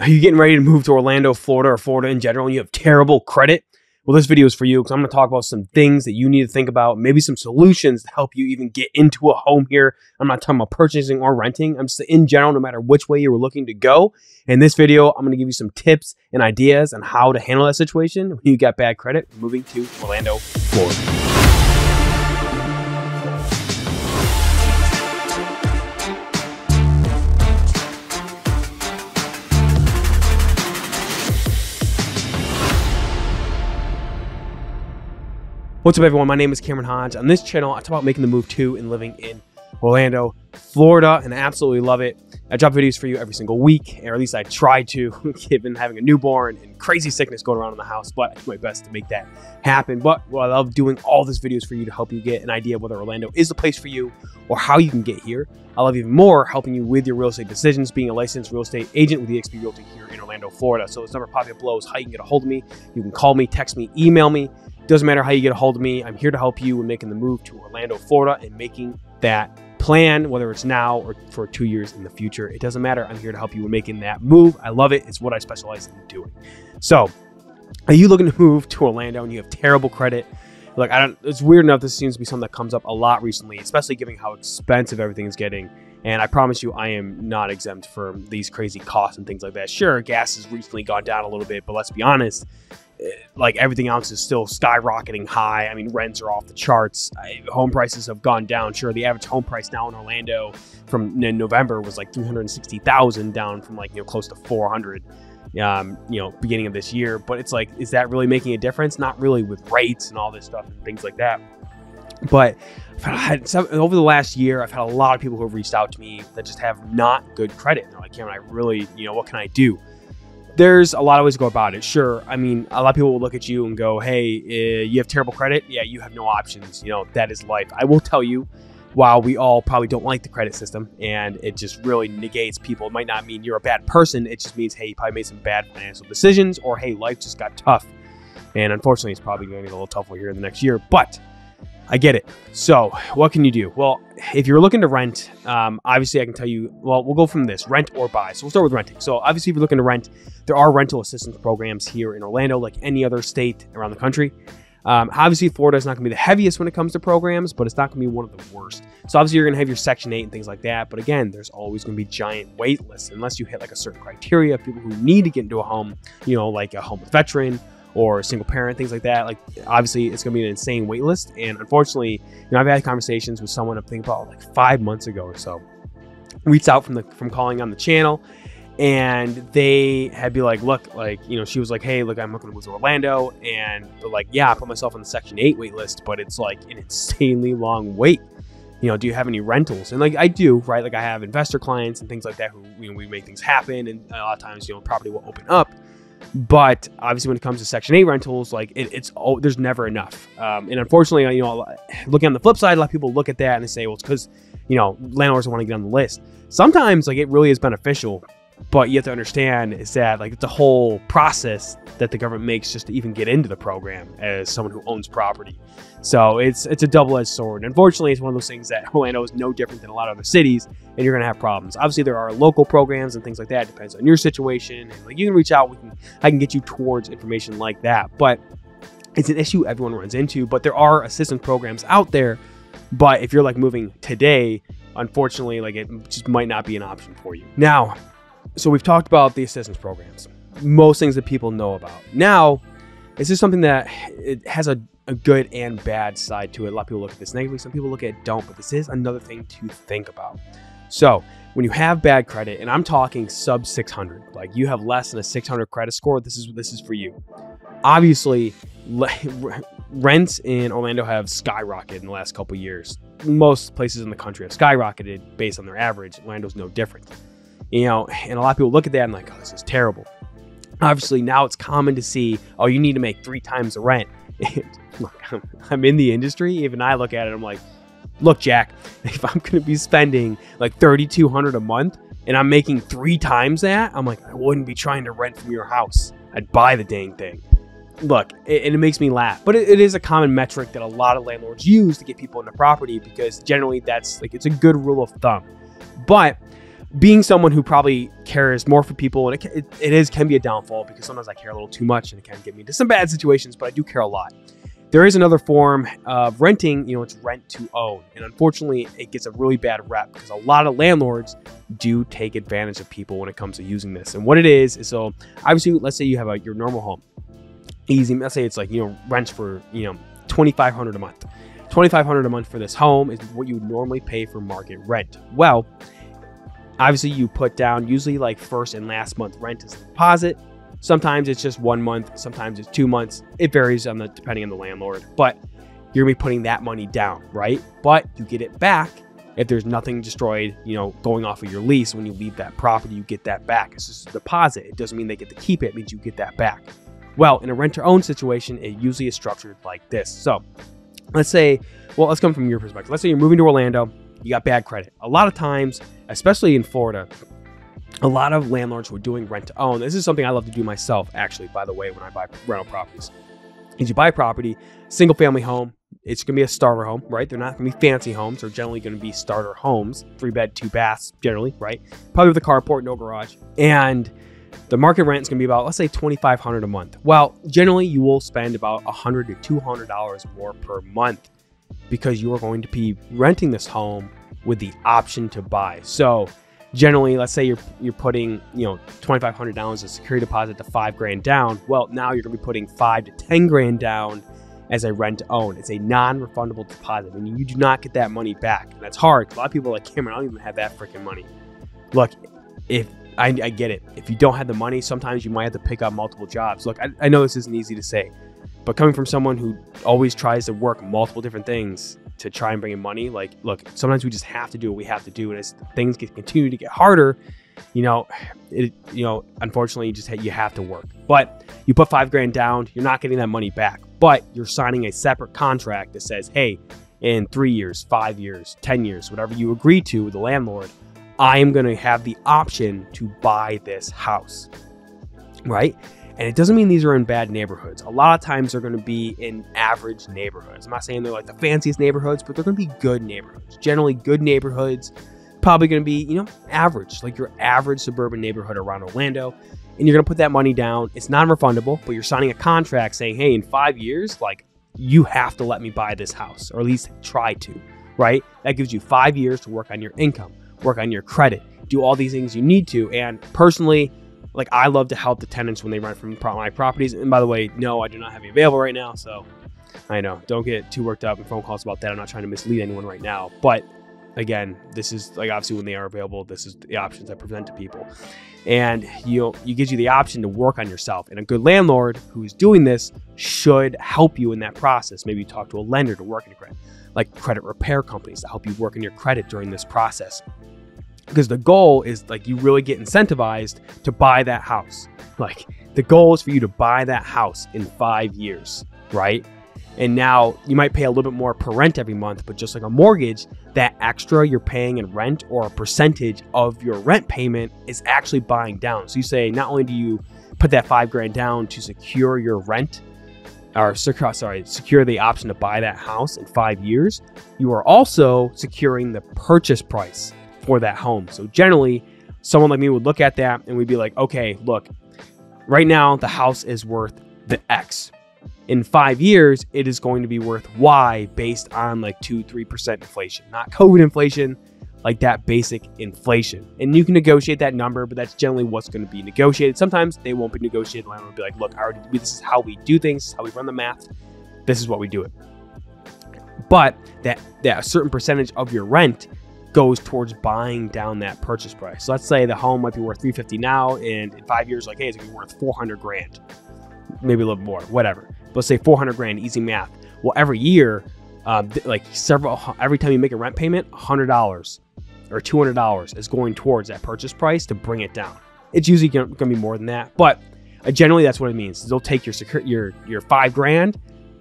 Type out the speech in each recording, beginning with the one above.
Are you getting ready to move to Orlando, Florida, or Florida in general, and you have terrible credit? Well, this video is for you because I'm going to talk about some things that you need to think about, maybe some solutions to help you even get into a home here. I'm not talking about purchasing or renting. I'm just in general, no matter which way you were looking to go. In this video, I'm going to give you some tips and ideas on how to handle that situation when you got bad credit moving to Orlando, Florida. What's up, everyone? My name is Cameron Hodge. On this channel, I talk about making the move to and living in Orlando, Florida, and I absolutely love it. I drop videos for you every single week, or at least I try to, given having a newborn and crazy sickness going around in the house, but I do my best to make that happen. But I love doing all these videos for you to help you get an idea of whether Orlando is the place for you or how you can get here. I love even more helping you with your real estate decisions, being a licensed real estate agent with eXp Realty here in Orlando, Florida. So this number popping up below is how you can get a hold of me. You can call me, text me, email me. Doesn't matter how you get a hold of me. I'm here to help you in making the move to Orlando, Florida, and making that plan, whether it's now or for 2 years in the future. It doesn't matter. I'm here to help you in making that move. I love it. It's what I specialize in doing. So, are you looking to move to Orlando and you have terrible credit? Look, it's weird enough. This seems to be something that comes up a lot recently, especially given how expensive everything is getting. And I promise you, I am not exempt from these crazy costs and things like that. Sure, gas has recently gone down a little bit, but let's be honest, like everything else is still skyrocketing high. I mean, rents are off the charts. Home prices have gone down. Sure, the average home price now in Orlando from November was like $360,000, down from like, close to 400, beginning of this year. But it's like, is that really making a difference? Not really, with rates and all this stuff and things like that. But over the last year, I've had a lot of people who have reached out to me that just have not good credit. They're like, Cameron, I really, what can I do? There's a lot of ways to go about it. Sure. I mean, a lot of people will look at you and go, hey, you have terrible credit. Yeah, you have no options. That is life. I will tell you, while we all probably don't like the credit system and it just really negates people, it might not mean you're a bad person. It just means, hey, you probably made some bad financial decisions, or hey, life just got tough. And unfortunately, it's probably going to get a little tougher here in the next year, but I get it. So what can you do? Well, if you're looking to rent, obviously I can tell you, well, we'll go from this, rent or buy. So we'll start with renting. So obviously if you're looking to rent, there are rental assistance programs here in Orlando, like any other state around the country. Obviously Florida is not gonna be the heaviest when it comes to programs, but it's not gonna be one of the worst. So obviously you're gonna have your Section 8 and things like that. But again, there's always gonna be giant wait lists unless you hit like a certain criteria of people who need to get into a home, like a homeless veteran or a single parent, things like that. Like, obviously it's gonna be an insane wait list. And unfortunately, I've had conversations with someone, I think about like 5 months ago or so, reached out from calling on the channel, and they had be like, look, like, she was like, hey, look, I'm looking to move to Orlando, and they're like, yeah, I put myself on the Section 8 wait list, but it's like an insanely long wait. Do you have any rentals? And like, I do, right? Like, I have investor clients and things like that who, we make things happen, and a lot of times, property will open up. But obviously when it comes to Section 8 rentals, like there's never enough. And unfortunately, looking on the flip side, a lot of people look at that and they say, well, it's because, landlords don't want to get on the list. Sometimes like it really is beneficial, but you have to understand is that like it's a whole process that the government makes just to even get into the program as someone who owns property. So it's a double-edged sword. Unfortunately, it's one of those things that Orlando is no different than a lot of other cities, and you're going to have problems. Obviously, there are local programs and things like that. It depends on your situation. And like, you can reach out. I can get you towards information like that. But it's an issue everyone runs into. But there are assistance programs out there. But if you're like moving today, unfortunately, like it just might not be an option for you. Now, so we've talked about the assistance programs. Most things that people know about. Now, this is something that it has a good and bad side to it. A lot of people look at this negatively. Some people look at it don't, but this is another thing to think about. So when you have bad credit, and I'm talking sub 600, like you have less than a 600 credit score, this is for you. Obviously, rents in Orlando have skyrocketed in the last couple of years. Most places in the country have skyrocketed based on their average. Orlando's no different. And a lot of people look at that and like, oh, this is terrible. Obviously, now it's common to see, oh, you need to make 3 times the rent. And look, I'm in the industry. Even I look at it, I'm like, look, Jack, if I'm going to be spending like $3,200 a month and I'm making 3 times that, I'm like, I wouldn't be trying to rent from your house. I'd buy the dang thing. Look, it makes me laugh, but it is a common metric that a lot of landlords use to get people into property, because generally that's like, it's a good rule of thumb. But being someone who probably cares more for people, and can be a downfall because sometimes I care a little too much and it can get me into some bad situations, but I do care a lot. There is another form of renting, it's rent to own. And unfortunately, it gets a really bad rep because a lot of landlords do take advantage of people when it comes to using this. And what it is so obviously, let's say you have your normal home. Easy, let's say it's like, rents for, $2,500 a month. $2,500 a month for this home is what you would normally pay for market rent. Well, obviously you put down usually like first and last month rent as a deposit. Sometimes it's just 1 month, sometimes it's 2 months. It varies depending on the landlord, but you're gonna be putting that money down, right? But you get it back if there's nothing destroyed, going off of your lease. When you leave that property, you get that back. It's just a deposit. It doesn't mean they get to keep it. It means you get that back. Well, in a rent-to-own situation, it usually is structured like this. So let's come from your perspective. Let's say you're moving to Orlando, you got bad credit. A lot of times, especially in Florida, a lot of landlords who are doing rent to own. This is something I love to do myself, actually, by the way, when I buy rental properties. Is you buy a property, single family home, it's going to be a starter home, right? They're not going to be fancy homes. They're generally going to be starter homes, 3 bed, 2 baths, generally, right? Probably with a carport, no garage. And the market rent is going to be about, let's say, $2,500 a month. Well, generally, you will spend about $100 to $200 more per month because you are going to be renting this home with the option to buy. So generally, let's say you're putting $2,500 as a security deposit to $5,000 down. Well, now you're going to be putting $5,000 to $10,000 down as a rent to own. It's a non-refundable deposit, meaning you do not get that money back. And that's hard. A lot of people are like, Cameron, I don't even have that freaking money. Look, I get it. If you don't have the money, sometimes you might have to pick up multiple jobs. Look, I know this isn't easy to say, but coming from someone who always tries to work multiple different things to try and bring in money, like, look, sometimes we just have to do what we have to do. And as things continue to get harder, unfortunately, you have to work. But you put $5,000 down, you're not getting that money back, but you're signing a separate contract that says, hey, in 3 years, 5 years, 10 years, whatever you agree to with the landlord, I am going to have the option to buy this house, right? And it doesn't mean these are in bad neighborhoods. A lot of times they're going to be in average neighborhoods. I'm not saying they're like the fanciest neighborhoods, but they're going to be good neighborhoods. Generally good neighborhoods, probably going to be, average, like your average suburban neighborhood around Orlando. And you're going to put that money down. It's non-refundable, but you're signing a contract saying, hey, in 5 years, like, you have to let me buy this house, or at least try to, right? That gives you 5 years to work on your income, work on your credit, do all these things you need to. And personally, like, I love to help the tenants when they rent from my properties. And by the way, no, I do not have any available right now. So I know, don't get too worked up in phone calls about that. I'm not trying to mislead anyone right now. But again, this is like, obviously when they are available, this is the options I present to people. And it gives you the option to work on yourself. And a good landlord who is doing this should help you in that process. Maybe you talk to a lender to work in your credit, like credit repair companies to help you work in your credit during this process. Because the goal is, like, you really get incentivized to buy that house. Like, the goal is for you to buy that house in 5 years, right? And now you might pay a little bit more per rent every month, but just like a mortgage, that extra you're paying in rent or a percentage of your rent payment is actually buying down. So you say, not only do you put that $5,000 down to secure your rent, or secure the option to buy that house in 5 years, you are also securing the purchase price for that home. So generally, someone like me would look at that and we'd be like, okay, look, right now the house is worth the X. In 5 years, it is going to be worth Y based on like 2-3% inflation, not COVID inflation, like that basic inflation. And you can negotiate that number, but that's generally what's going to be negotiated. Sometimes they won't be negotiated. The landlord will be like, look, this is how we do things, this is how we run the math, this is what we do it. But that a certain percentage of your rent goes towards buying down that purchase price. So let's say the home might be worth $350 now, and in 5 years, like, hey, it's gonna be worth $400,000, maybe a little more, whatever. But let's say $400,000, easy math. Well, every year, every time you make a rent payment, $100 or $200 is going towards that purchase price to bring it down. It's usually gonna be more than that, but generally that's what it means. They'll take your $5,000,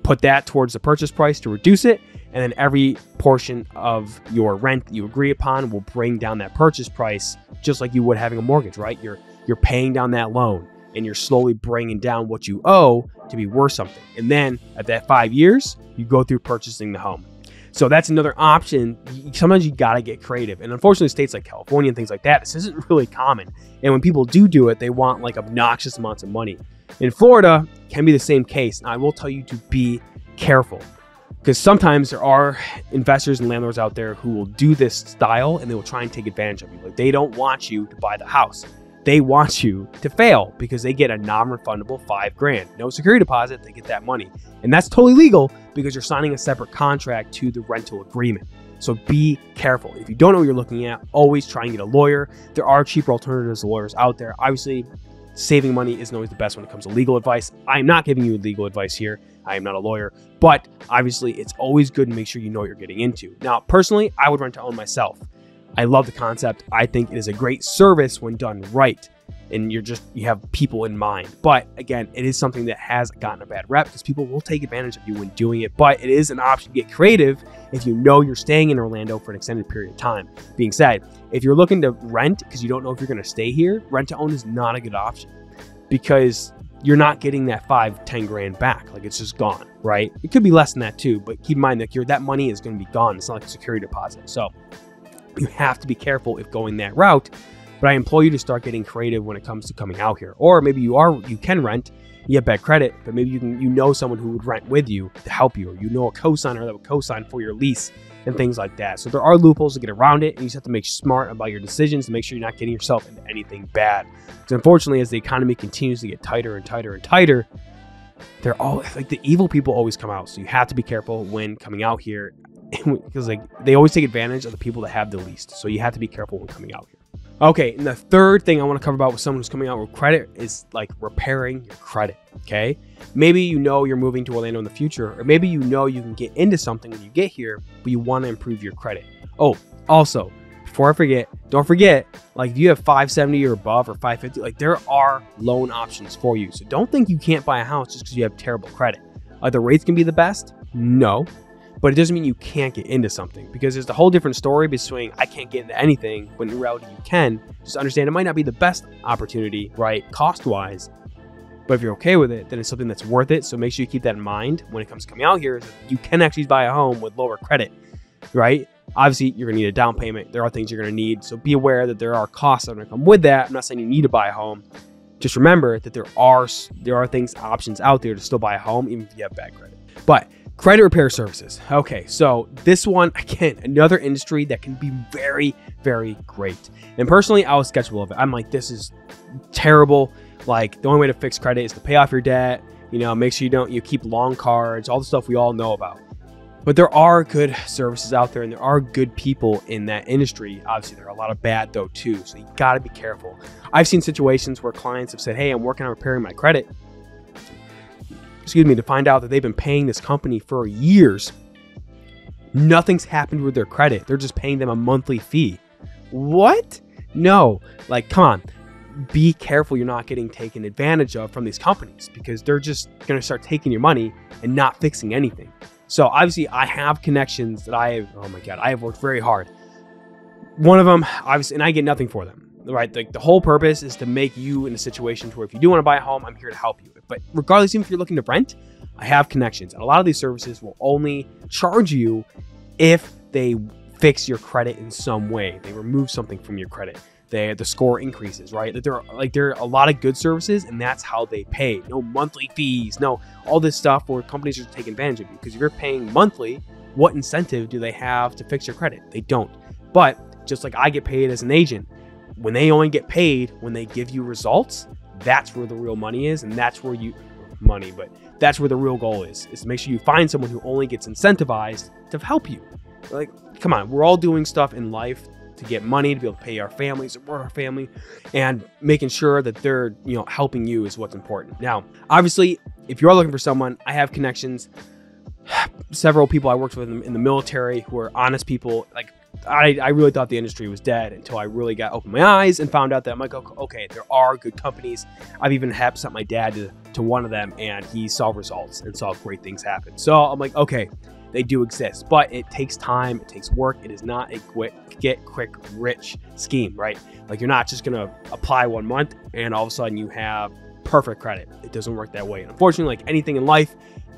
put that towards the purchase price to reduce it, and then every portion of your rent that you agree upon will bring down that purchase price, just like you would having a mortgage, right? You're paying down that loan and you're slowly bringing down what you owe to be worth something. And then at that 5 years, you go through purchasing the home. So that's another option. Sometimes you got to get creative. And unfortunately, states like California and things like that, this isn't really common. And when people do it, they want like obnoxious amounts of money. In Florida, can be the same case. And I will tell you to be careful, because sometimes there are investors and landlords out there who will do this style and they will try and take advantage of you. Like, they don't want you to buy the house. They want you to fail because they get a non-refundable $5,000. No security deposit, they get that money. And that's totally legal because you're signing a separate contract to the rental agreement. So be careful. If you don't know what you're looking at, always try and get a lawyer. There are cheaper alternatives to lawyers out there. Obviously, saving money isn't always the best when it comes to legal advice. I'm not giving you legal advice here. I am not a lawyer, but obviously it's always good to make sure you know what you're getting into. Now, personally, I would rent to own myself. I love the concept. I think it is a great service when done right, and you have people in mind. But again, it is something that has gotten a bad rep because people will take advantage of you when doing it. But it is an option to get creative if you know you're staying in Orlando for an extended period of time. Being said, if you're looking to rent because you don't know if you're going to stay here, rent to own is not a good option because you're not getting that $5-10 grand back. Like, it's just gone, right? It could be less than that too, but keep in mind that that money is going to be gone. It's not like a security deposit. So you have to be careful if going that route, but I implore you to start getting creative when it comes to coming out here. Or maybe you can rent, you have bad credit, but maybe you know someone who would rent with you to help you, or you know a co-signer that would co-sign for your lease and things like that. So there are loopholes to get around it, and you just have to make smart about your decisions to make sure you're not getting yourself into anything bad. Because unfortunately, as the economy continues to get tighter and tighter and tighter, they're all like the evil people always come out. So you have to be careful when coming out here, because like they always take advantage of the people that have the least. So you have to be careful when coming out here. Okay, and the third thing I want to cover about with someone who's coming out with credit is like repairing your credit. Okay, maybe you know you're moving to Orlando in the future, or maybe you know you can get into something when you get here, but you want to improve your credit. Oh, also, before I forget, don't forget, like if you have 570 or above or 550, like there are loan options for you. So don't think you can't buy a house just because you have terrible credit. The rates can be the best? No. But it doesn't mean you can't get into something, because there's a whole different story between I can't get into anything when in reality you can. Just understand it might not be the best opportunity, right, cost-wise, but if you're okay with it, then it's something that's worth it. So make sure you keep that in mind when it comes to coming out here. You can actually buy a home with lower credit, right? Obviously, you're going to need a down payment. There are things you're going to need. So be aware that there are costs that are going to come with that. I'm not saying you need to buy a home. Just remember that there are options out there to still buy a home, even if you have bad credit. But credit repair services. Okay, so this one, again, another industry that can be very, very great. And personally, I was skeptical of it. I'm like, this is terrible. Like, the only way to fix credit is to pay off your debt. You know, make sure you keep long cards, all the stuff we all know about. But there are good services out there, and there are good people in that industry. Obviously, there are a lot of bad though too. So you got to be careful. I've seen situations where clients have said, hey, I'm working on repairing my credit, to find out that they've been paying this company for years. Nothing's happened with their credit. They're just paying them a monthly fee. What? No, like, come on. Be careful you're not getting taken advantage of from these companies, because they're just going to start taking your money and not fixing anything. So obviously I have connections that I have worked very hard. One of them, obviously, and I get nothing for them. Right, like the whole purpose is to make you in a situation to where if you do want to buy a home, I'm here to help you. But regardless, even if you're looking to rent, I have connections. And a lot of these services will only charge you if they fix your credit in some way. They remove something from your credit. The score increases, right? There are a lot of good services, and that's how they pay. No monthly fees, no all this stuff where companies just take advantage of you. Because if you're paying monthly, what incentive do they have to fix your credit? They don't. But just like I get paid as an agent, when they only get paid when they give you results, that's where the real money is, and that's where that's where the real goal is to make sure you find someone who only gets incentivized to help you. Like, come on, we're all doing stuff in life to get money, to be able to pay our family, support our family, and making sure that they're, helping you is what's important. Now, obviously, if you are looking for someone, I have connections. Several people I worked with in the military who are honest people. Like, I really thought the industry was dead until I really got opened my eyes and found out that I'm like, okay, there are good companies. I've even sent my dad to one of them, and he saw results and saw great things happen. So I'm like, okay, they do exist, but it takes time, it takes work. It is not a get quick rich scheme, right? Like, you're not just gonna apply 1 month and all of a sudden you have perfect credit. It doesn't work that way. And unfortunately, like anything in life,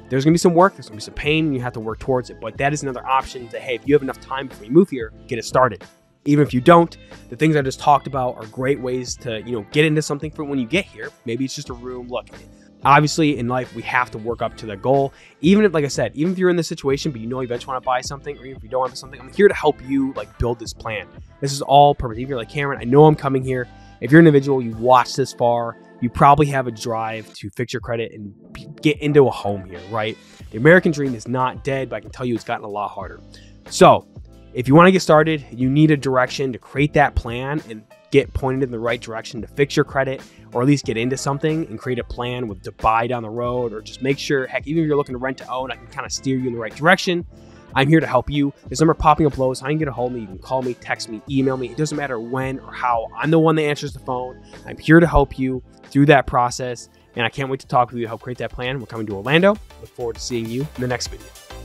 There's going to be some work, there's going to be some pain, and you have to work towards it. But that is another option to, hey, if you have enough time before you move here, get it started. Even if you don't, the things I just talked about are great ways to, get into something for when you get here. Maybe it's just a room. Look, obviously in life, we have to work up to the goal. Even if, like I said, even if you're in this situation, but you eventually want to buy something, or even if you don't want something, I'm here to help you build this plan. This is all purpose. If you're like, Cameron, I know I'm coming here. If you're an individual, you watch this far, you probably have a drive to fix your credit and get into a home here, right? The American dream is not dead, but I can tell you it's gotten a lot harder. So if you want to get started, you need a direction to create that plan and get pointed in the right direction to fix your credit, or at least get into something and create a plan to buy down the road, or just make sure, heck, even if you're looking to rent to own, I can kind of steer you in the right direction. I'm here to help you. This number popping up below is how you can get a hold of me. You can call me, text me, email me. It doesn't matter when or how. I'm the one that answers the phone. I'm here to help you through that process, and I can't wait to talk with you to help create that plan. We're coming to Orlando. Look forward to seeing you in the next video.